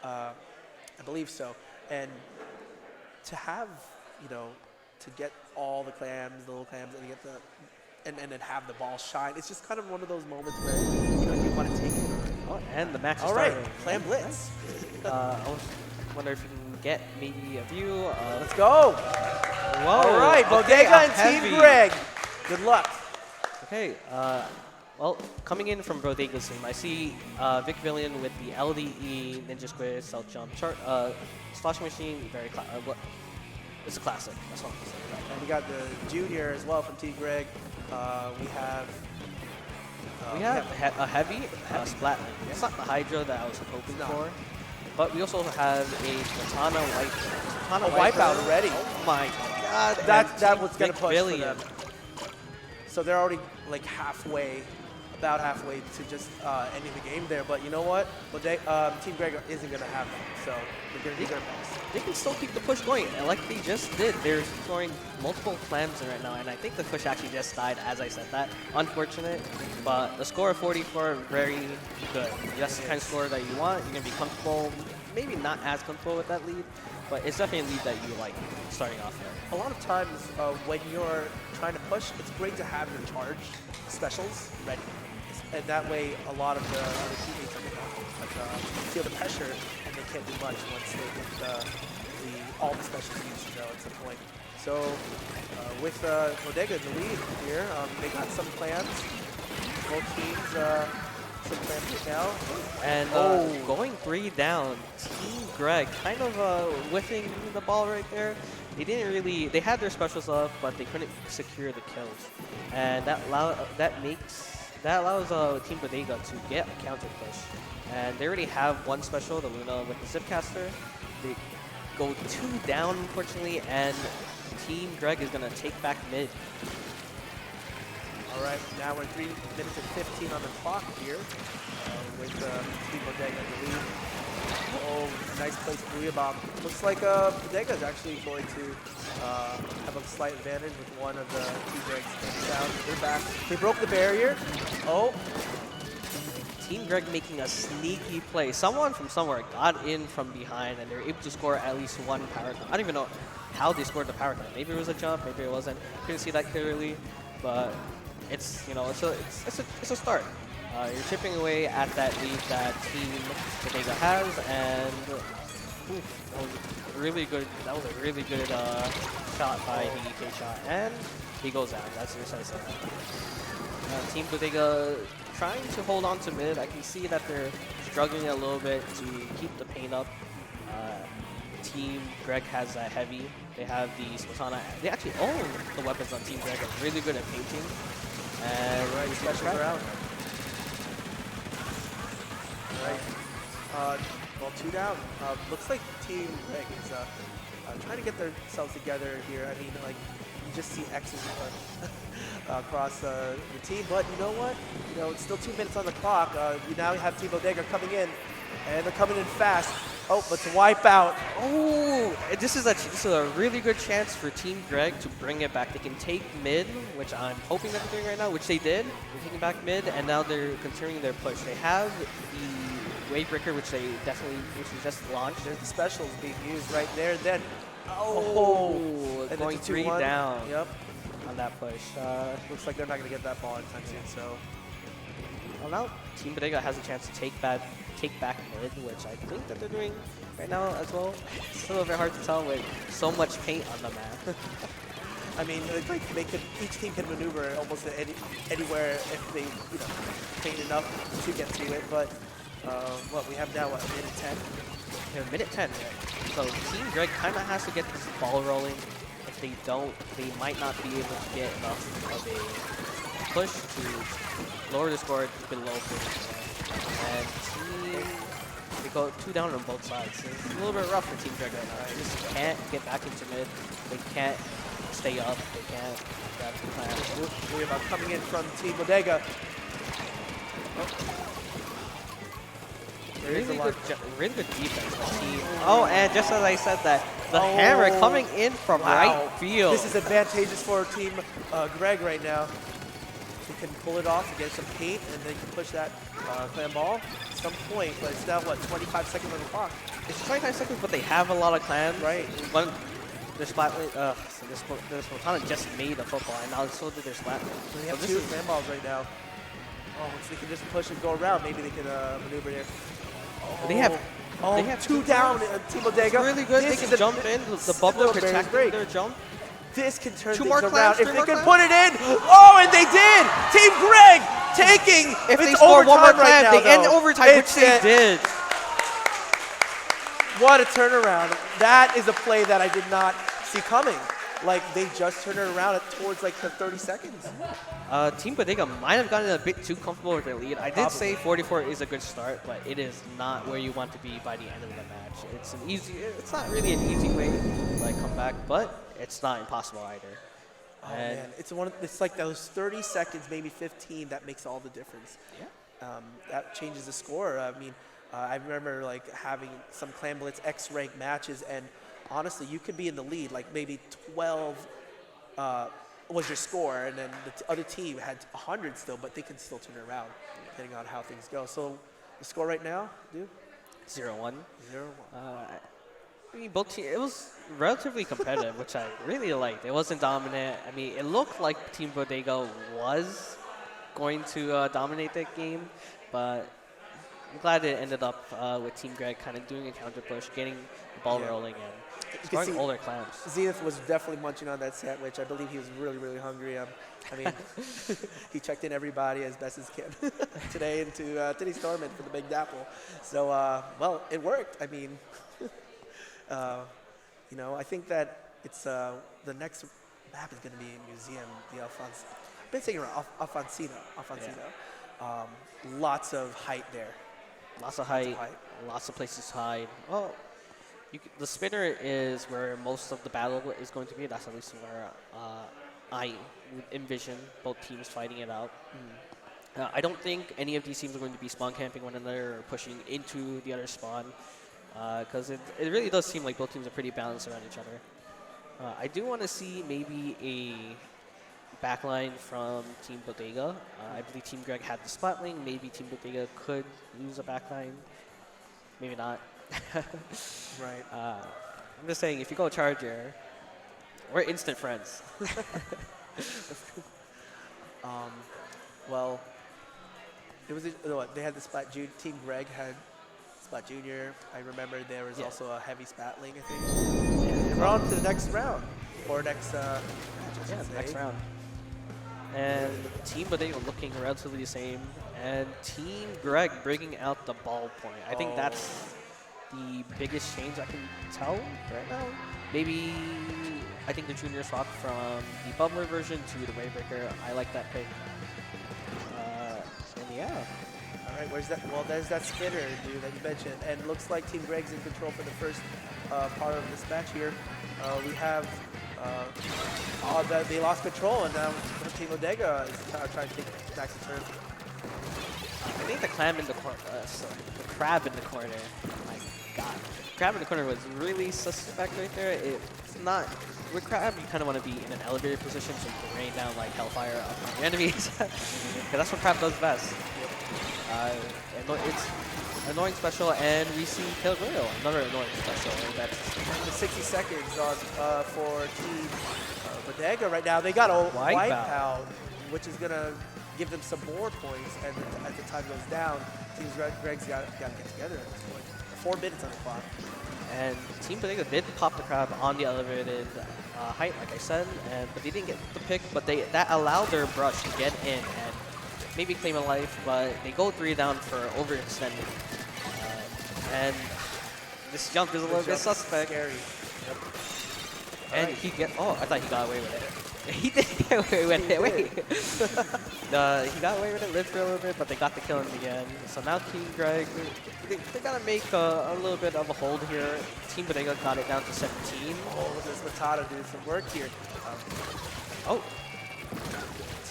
I believe so. And to have, to get all the clams, the little clams, and get the and then have the ball shine. It's just kind of one of those moments where you want to take it. Oh, and the match is all right, starting. clam blitz. I wonder if you can get maybe a view. Let's go. Whoa. All right, Okay, Bodega and Team Greg. Good luck. Okay. Well, coming in from Bodeggs team, I see Vic Villian with the LDE, Ninja Squid, Stealth Jump, Slashing Machine, it's a classic. That's all I'm saying. And we got the Junior as well from Team Greg. We have a heavy Splat. It's not the Hydra that I was hoping for, but we also have a Katana Wipeout already. Oh my god! That was gonna push Villian. for them. So they're already like about halfway to just ending the game there. But you know what? Team Greg isn't gonna have that. So they're gonna do their best. They can still keep the push going, and like they just did. They're scoring multiple clams in right now, and I think the push actually just died as I said that. Unfortunate, but the score of 44, very good. That's the kind of score that you want. You're going to be comfortable, maybe not as comfortable with that lead, but it's definitely a lead that you like starting off there. A lot of times when you're trying to push, it's great to have your charge specials ready. And that way, a lot of the other teammates are going to feel the pressure, and they can't do much once they get all the specials used at some point. So with Bodega in the lead here, they got some clams. Both teams some clams right now. And going 3 down, Team Greg kind of whiffing the ball right there. They had their specials up, but they couldn't secure the kills. And that allows Team Bodega to get a counter push. And they already have one special, the Luna with the Zipcaster. They go 2 down, unfortunately, and Team Greg is going to take back mid. All right, now we're 3 minutes and 15 on the clock here with Team Bodega in the lead. Oh, nice place for Booyah Bomb. Looks like Bodega is actually going to have a slight advantage with one of the Team Greg's down. They're back. They broke the barrier. Oh. Team Greg making a sneaky play. Someone from somewhere got in from behind, and they're able to score at least one power climb. I don't even know how they scored the power climb. Maybe it was a jump, maybe it wasn't. Couldn't see that clearly, but it's it's a start. You're chipping away at that lead that Team Bodega has, and that was a really good shot by the EK shot, and he goes out. That's your sense. Team Bodega trying to hold on to mid. I can see that they're struggling a little bit to keep the paint up. Team Greg has a heavy. They have the Splatana. They actually own the weapons on Team Greg. Are really good at painting. And right, special round. Right. Well, 2 down. Looks like Team Greg is trying to get themselves together here. I mean, like, you just see X's across the team. But you know what? It's still 2 minutes on the clock. You now have Team Bodega coming in, and they're coming in fast. Oh, but to wipe out. Oh, this is a really good chance for Team Greg to bring it back. They can take mid, which I'm hoping that they're doing right now, which they did. They're taking back mid, and now they're continuing their push. They have the Wavebreaker, which is just launched. There's the specials being used right there. Then, going 3 down. Yep. On that push. Looks like they're not going to get that ball anytime soon. So, well, now Team Bodega has a chance to take back mid, which I think that they're doing right now as well. It's a little bit hard to tell with so much paint on the map. I mean, each team can maneuver almost anywhere if they paint enough to get to it. But what we have now, what, a minute 10? Yeah, minute 10. Right? So Team Greg kind of has to get this ball rolling. If they don't, they might not be able to get enough of a push to lower the score below 50. And they go 2 down on both sides. So it's a little bit rough for Team Greg right now. They just can't get back into mid. They can't stay up. They can't grab the plan. We're about coming in from Team Bodega. Really good defense by Team. Oh, and just as I said that, the hammer coming in from right field. This is advantageous for Team Greg right now. They can pull it off and get some paint, and they can push that clam ball. some point, but it's now, what, 25 seconds on the clock? It's 25 seconds, but they have a lot of clans. Right. One, their splat, so this Montana just made a football, and now so did their splat. They have So two this is sandballs right now. Oh, so they can just push and go around. Maybe they can maneuver here. They have two down, Team Bodega. really good. They can jump in. The bubble little barrier protecting break. their jump. This can turn Two things more around clams, if three they more can clams. put it in. Oh, and they did. Team Greg taking. If they it's score one more overtime right clam, now, they end though. overtime, which It's they it. did. What a turnaround. That is a play that I did not see coming. Like, they just turned it around towards like the 30 seconds. Team Bodega might have gotten a bit too comfortable with their lead. I did say 44 is a good start, but it is not where you want to be by the end of the match. It's not really an easy way to like come back, but it's not impossible either. Oh man, it's like those 30 seconds, maybe 15, that makes all the difference. Yeah. That changes the score. I mean, I remember like having some Clan Blitz X-ranked matches, and honestly, you could be in the lead, like maybe 12 was your score, and then the other team had 100 still, but they can still turn it around depending on how things go. So the score right now, dude? 0-1. 0-1. I mean, both teams, it was relatively competitive, which I really liked. It wasn't dominant. I mean, it looked like Team Bodega was going to dominate that game, but I'm glad it ended up with Team Greg kind of doing a counter push, getting the ball rolling, and scoring all their clams. Zenith was definitely munching on that sandwich. I believe he was really, really hungry. I mean, he checked in everybody as best as he can today into today's tournament for the Big Dapple. So, well, it worked. I mean, you know, I think that it's the next map is going to be a museum, the Alphonse. I've been saying Alfonsino. Yeah. Lots of height there. Lots of height, lots of places to hide. Well, the spinner is where most of the battle is going to be. That's at least where I envision both teams fighting it out. I don't think any of these teams are going to be spawn camping one another or pushing into the other spawn, because it really does seem like both teams are pretty balanced around each other. I do want to see maybe a backline from Team Bodega. I believe Team Greg had the splat lane. Maybe Team Bodega could use a backline. Maybe not. Right. I'm just saying, if you go Charger, we're instant friends. Well, it was they had the Splat Junior. Team Greg had Splat Junior. I remember there was also a heavy Spat lane, I think. And we're on to the next round, or next match, I should say. Next round. And Team Bodega looking relatively the same, and Team Greg bringing out the ball point. I think that's the biggest change I can tell right now. Maybe I think the junior swap from the bubbler version to the Wavebreaker. I like that pick. And yeah. All right, where's that? Well, there's that spinner, dude, that you mentioned. And it looks like Team Greg's in control for the first part of this match here. We have they lost control, and now Team Bodega is trying to take back the turn. I think the clam in the corner, the crab in the corner. My God, crab in the corner was really suspect right there. It's not. With crab, you kind of want to be in an elevator position so you can rain down like hellfire on your enemies, because that's what crab does best. It's annoying special, and we see Kill Royal, another annoying special. That's the 60 seconds on for Team Bodega right now. They got a wipeout, which is gonna give them some more points. And as the time goes down, Team Greg's got to get together at this point. 4 minutes on the clock. And Team Bodega did pop the crab on the elevated height, like I said, but they didn't get the pick. But that allowed their brush to get in and maybe claim a life. But they go 3 down for overextending. And this jump is a little bit suspect. Scary. Yep. And he I thought he got away with it. He did get away with it. Wait. He got away with it, lived for a little bit, but they got the kill in the end. So now Team Greg, they got to make a little bit of a hold here. Team Bodega got it down to 17. Oh, look at this Matata doing some work here.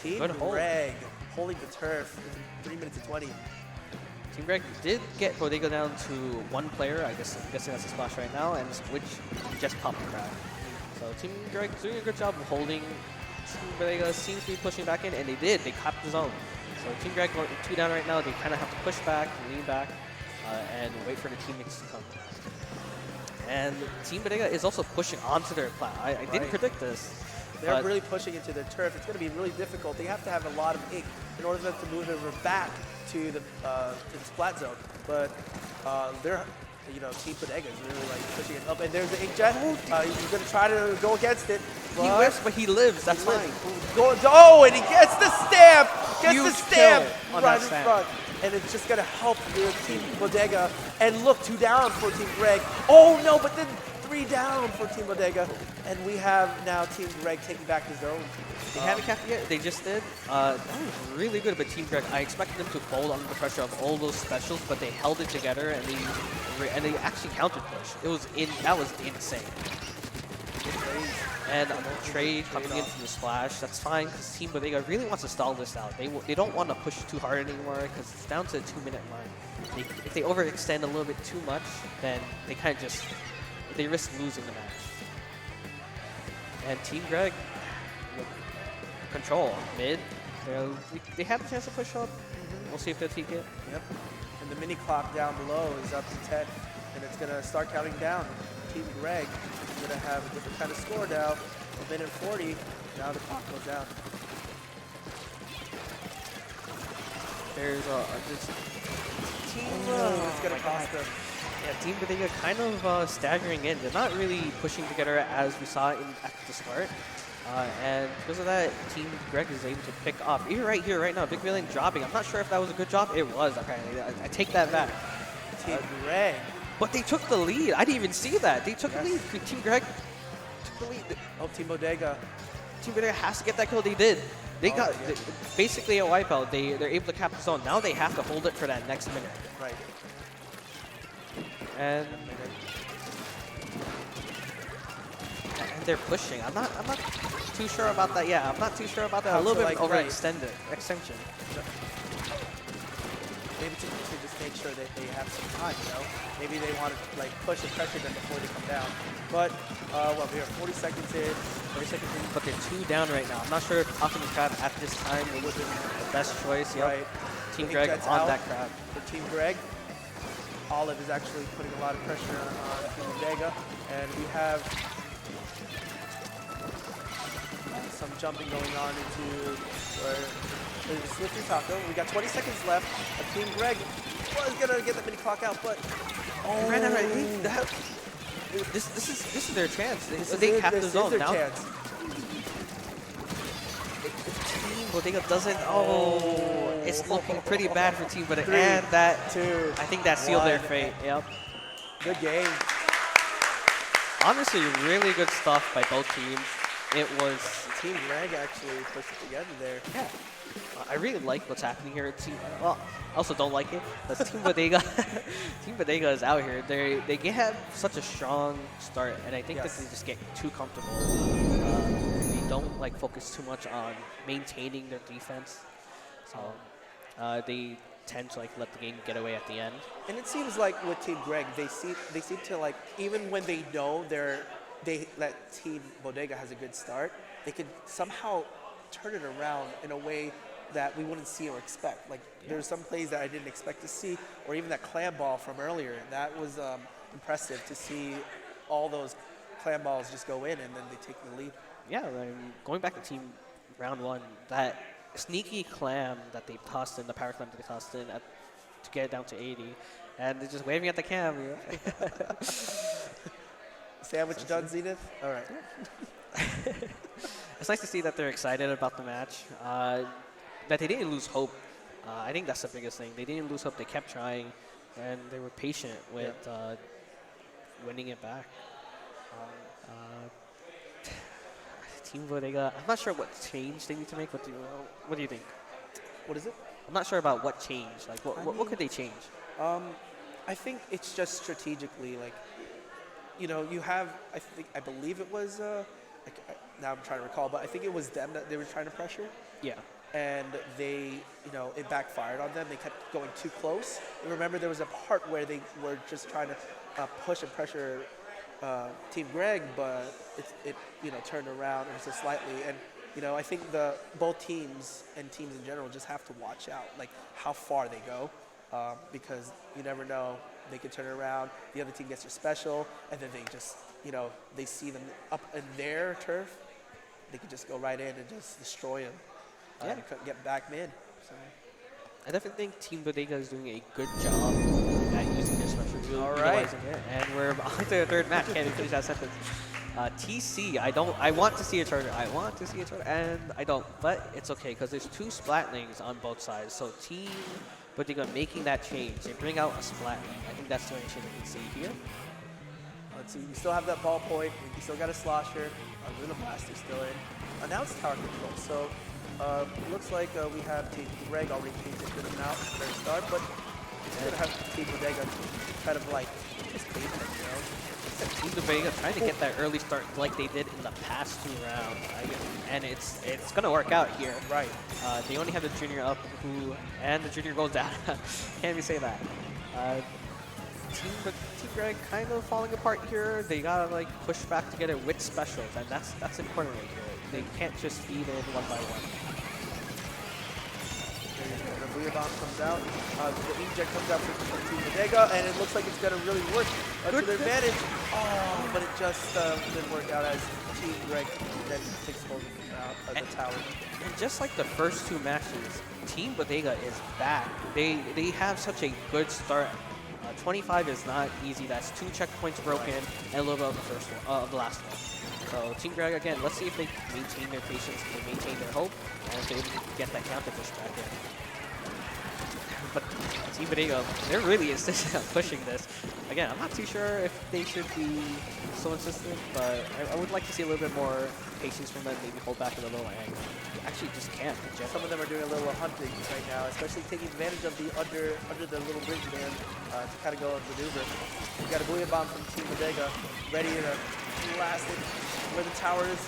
Team Greg holding the turf in 3 minutes and 20. Team Greg did get Bodega down to 1 player. I'm guessing that's a splash right now, and which just popped the crowd. So Team Greg doing a good job of holding Team Bodega seems to be pushing back in, and they did. They capped the zone. So Team Greg going 2 down right now. They kind of have to push back, lean back, and wait for the teammates to come. And Team Bodega is also pushing onto their plat. I didn't predict this. They're really pushing into their turf. It's going to be really difficult. They have to have a lot of ink in order for them to move over back to the splat zone. But they're, Team Bodega is really like pushing it up. And there's the inkjet. He's going to try to go against it. He whiffs, but he lives. That's fine. And he gets the stamp. Huge kill on right that in stamp. front. And it's just going to help the Team Bodega. And look, 2 down for Team Greg. Oh no, but then 3 down for Team Bodega. And we have now Team Greg taking back the zone. They haven't capped yet. They just did. That was really good by Team Greg. I expected them to fold under the pressure of all those specials, but they held it together and they actually counter push. That was insane. And Trey coming in from the splash. That's fine because Team Bodega really wants to stall this out. They don't want to push too hard anymore because it's down to the 2-minute line. If they overextend a little bit too much, then they kind of just they risk losing the match. And Team Greg control mid. They have a chance to push up. We'll see if they'll take it. Yep. And the mini clock down below is up to 10, and it's gonna start counting down. Team Greg is gonna have a different kind of score now. 1:40. Now the clock goes down. There's Team. It's gonna cost them. Yeah, Team Bodega kind of staggering in. They're not really pushing together as we saw at the start. And because of that, Team Greg is able to pick up. Even right here, right now, Big Villain dropping. I'm not sure if that was a good job. It was, apparently. I take that back. Team Greg. But they took the lead. I didn't even see that. They took the lead. Team Greg took the lead. Oh, Team Bodega. Team Bodega has to get that kill. They did. They got basically a wipeout. They're able to cap the zone. Now they have to hold it for that next minute. Right. And they're pushing. I'm not too sure about that. Yeah, I'm not too sure about that. A little bit extension. Maybe to just make sure that they have some time, Maybe they want to push and pressure them before they come down. But we have 40 seconds in. 30 seconds in. But they're 2 down right now. I'm not sure if popping the crab at this time was the best choice. Yep. Right. Team Greg on that crab. For Team Greg, Olive is actually putting a lot of pressure on Team Bodega, and we have some jumping going on into Slippery Taco. We got 20 seconds left. Team Greg was gonna get the mini clock out, but ran out this is their chance. They cap the zone now. Chance. If Team Bodega doesn't, it's looking pretty bad for Team Bodega. 3, And that 2, I think that sealed 1. their fate. Yep. Good game. Honestly, really good stuff by both teams. It was Team Greg actually pushed it together there. Yeah. I really like what's happening here. Well, I also don't like it. But Team Bodega, Team Bodega is out here. They have such a strong start, and I think that they just get too comfortable. They don't focus too much on maintaining their defense, so they tend to let the game get away at the end. And it seems like with Team Greg, they seem to even when they know they let Team Bodega has a good start, they can somehow turn it around in a way that we wouldn't see or expect. There's some plays that I didn't expect to see, or even that clam ball from earlier. That was impressive to see all those clam balls just go in and then they take the lead. Yeah, going back to team round 1, that sneaky clam that they tossed in, the power clam that they tossed in to get it down to 80, and they're just waving at the cam. Sandwich done, Zenith? All right. It's nice to see that they're excited about the match, that they didn't lose hope. I think that's the biggest thing. They didn't lose hope. They kept trying, and they were patient with winning it back. Team Bodega, I'm not sure what change they need to make. What do you think? What is it? I'm not sure about what change. What could they change? I think it's just strategically, you have, I believe it was, now I'm trying to recall, but I think it was them that they were trying to pressure. Yeah. And they, it backfired on them. They kept going too close. And remember, there was a part where they were just trying to push and pressure Team Greg, but it turned around ever so slightly. And you know, I think both teams and teams in general just have to watch out, like how far they go, because you never know. They could turn it around. The other team gets their special, and then they just, you know, they see them up in their turf. They could just go right in and just destroy them. Yeah. And get back mid. So. I definitely think Team Bodega is doing a good job at using their special, All right. utilizing it. And we're on to the third match. Can't even finish that sentence. TC, I want to see a turner. I want to see a turner, and I don't. But it's okay, because there's 2 Splatlings on both sides. So Team Bodega making that change. They bring out a Splatling. I think that's the only change I can see here. Let's see, we still have that ball point. We still got a slosher. Luna Blaster still in. Now it's tower control. So looks like we have Team Greg already painted good amount at the very start, but it's going to have Team Bodega kind of like just paint it, you know? Team Bodega trying to get that early start like they did in the past 2 rounds. And it's going to work out here. Right. They only have the junior up, and the junior goes down. Can't even say that. Team Greg kind of falling apart here. They gotta like push back to get it with specials, and that's important right here. They can't just feed in one by one. The Booyah Bomb comes out. The Inkjet comes out for Team Bodega, and it looks like it's gonna really work to their advantage. Oh, but it just didn't work out as Team Greg then takes hold of the tower. And just like the first 2 matches, Team Bodega is back. They have such a good start. 25 is not easy. That's 2 checkpoints broken and a little bit of the first one, the last one. So Team Greg again. Let's see if they maintain their patience, if they maintain their hope, and if they get that counter push back in. But Team Bodega, they're really insistent on pushing this. Again, I'm not too sure if they should be so insistent, but I would like to see a little bit more patience from them. Maybe hold back a little, and you actually just can't. Some of them are doing a little hunting right now, especially taking advantage of the under the little bridge man to kind of go and maneuver. We got a Booyah Bomb from Team Bodega, ready to blast it where the tower is.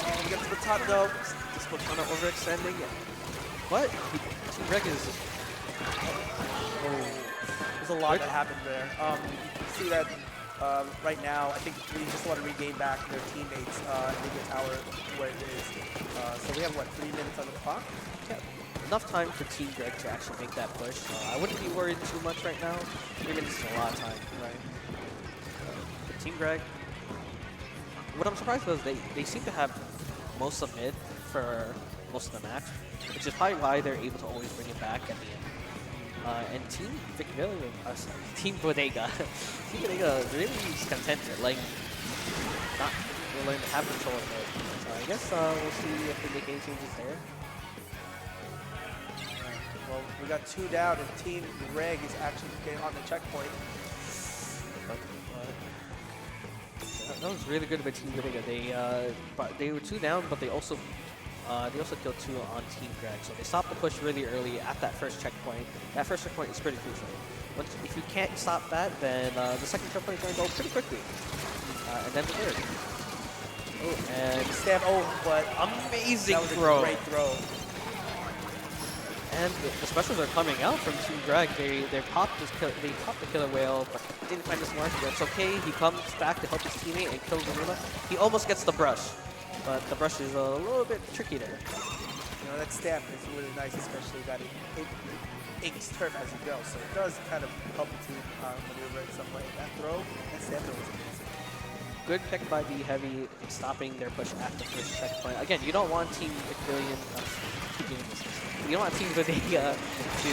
Oh, we get to the top though. This Cortana overextending. What? Team Greg is. There's a lot that happened there. You can see that right now. I think we just want to regain back their teammates and leave the tower where it is. So we have, what, 3 minutes on the clock? Yeah. Enough time for Team Greg to actually make that push. I wouldn't be worried too much right now. 3 minutes is a lot of time. Right. Team Greg, what I'm surprised was they seem to have most of mid for most of the match, which is probably why they're able to always bring it back at the end. And Team Team Bodega, Team Bodega really is content here, like not willing to have control of it. So I guess we'll see if they make any changes there. Well, we got 2 down, and Team Greg is actually getting on the checkpoint. That was really good by Team Bodega. They were 2 down, but they also killed 2 on Team Greg. So they stopped the push really early at that first checkpoint. That first checkpoint is pretty crucial. If you can't stop that, then the second checkpoint is going to go pretty quickly. And then the third. Oh, and Stab. Oh, but amazing that was throw. a great throw. And the specials are coming out from Team Greg. They popped the killer whale, but didn't find the smart. That's okay. He comes back to help his teammate and kills Gorilla. He almost gets the brush, but the brush is a little bit tricky there. You know, that stamp is really nice, especially that it inks turf as you go. So it does kind of help the team maneuver in some way. That throw, that stamp was amazing. Good pick by the heavy, stopping their push at the first checkpoint. Again, you don't want Team Billion. You don't want Team Bodega to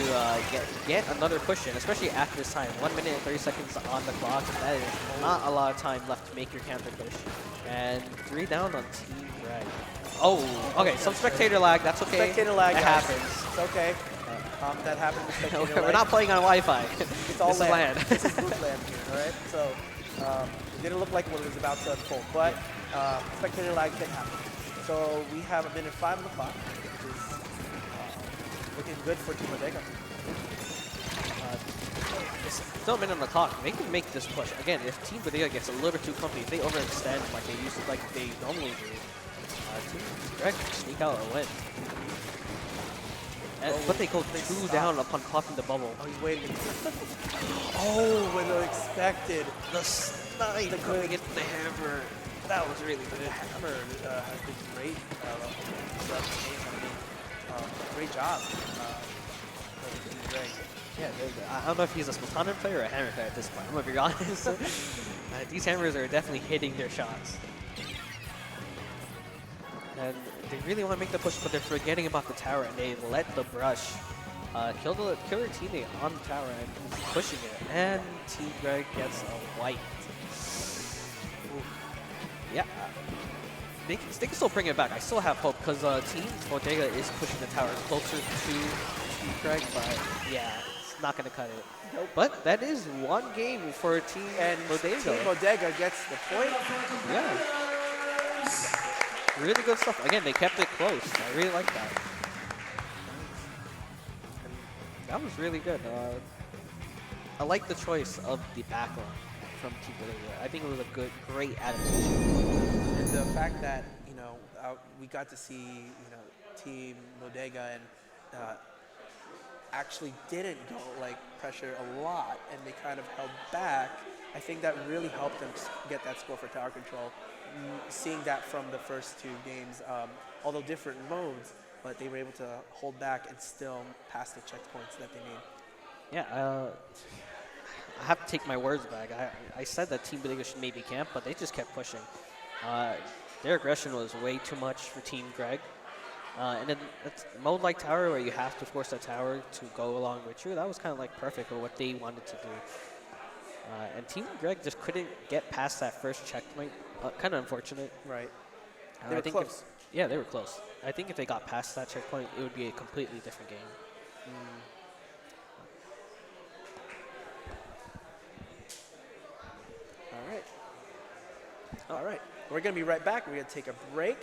get another push in, especially at this time. 1 minute and 30 seconds on the clock. That is not a lot of time left to make your counter push. And 3 down on Team Greg. Oh, okay. Some spectator lag. That's okay. Spectator lag, that guys. happens. It's okay. That happened with spectator lag. We're not playing on Wi-Fi. It's all this is land. This is BrookLAN here, all right? So it didn't look like what it was about to unfold, but spectator lag can happen. So we have 1 minute 5 on the clock, which is looking good for Team Bodega. It's still a minute on the clock. They can make this push. Again, if Team Bodega gets a little bit too comfy, if they overextend like they normally do, Team Greg can sneak out a win. But they go 2 down upon popping the bubble. Oh, he's waiting. Oh, when they expected. The snipe coming into the hammer. That was really The good. hammer has been great throughout the game. I mean, great job for Team Greg. Yeah, I don't know if he's a Splatonen player or a hammer player at this point. I'm gonna be honest. These hammers are definitely hitting their shots. And they really want to make the push, but they're forgetting about the tower, and they let the brush kill their teammate on the tower and he's pushing it. And Team Greg gets a white. Ooh. Yeah. They can still bring it back. I still have hope because Team Bodega is pushing the tower closer to Team Greg, but yeah, it's not going to cut it. Nope. But that is one game for Team Bodega. Team Bodega gets the point. Yeah. Really good stuff. Again, they kept it close. I really like that. And that was really good. I like the choice of the backline from Team Bodega. I think it was a great adaptation. And the fact that, we got to see, Team Bodega and actually didn't go pressure a lot, and they kind of held back. I think that really helped them get that score for tower control. Seeing that from the first two games, although different modes, but they were able to hold back and still pass the checkpoints that they need. Yeah, I have to take my words back. I said that Team Bodega should maybe camp, but they just kept pushing. Their aggression was way too much for Team Greg. And then it's mode like tower where you have to force the tower to go along with you. That was kind of like perfect for what they wanted to do. And Team Greg just couldn't get past that first checkpoint. Kind of unfortunate. Right. I They were think close. Yeah, they were close. I think if they got past that checkpoint, it would be a completely different game. All right. We're going to be right back. We're going to take a break.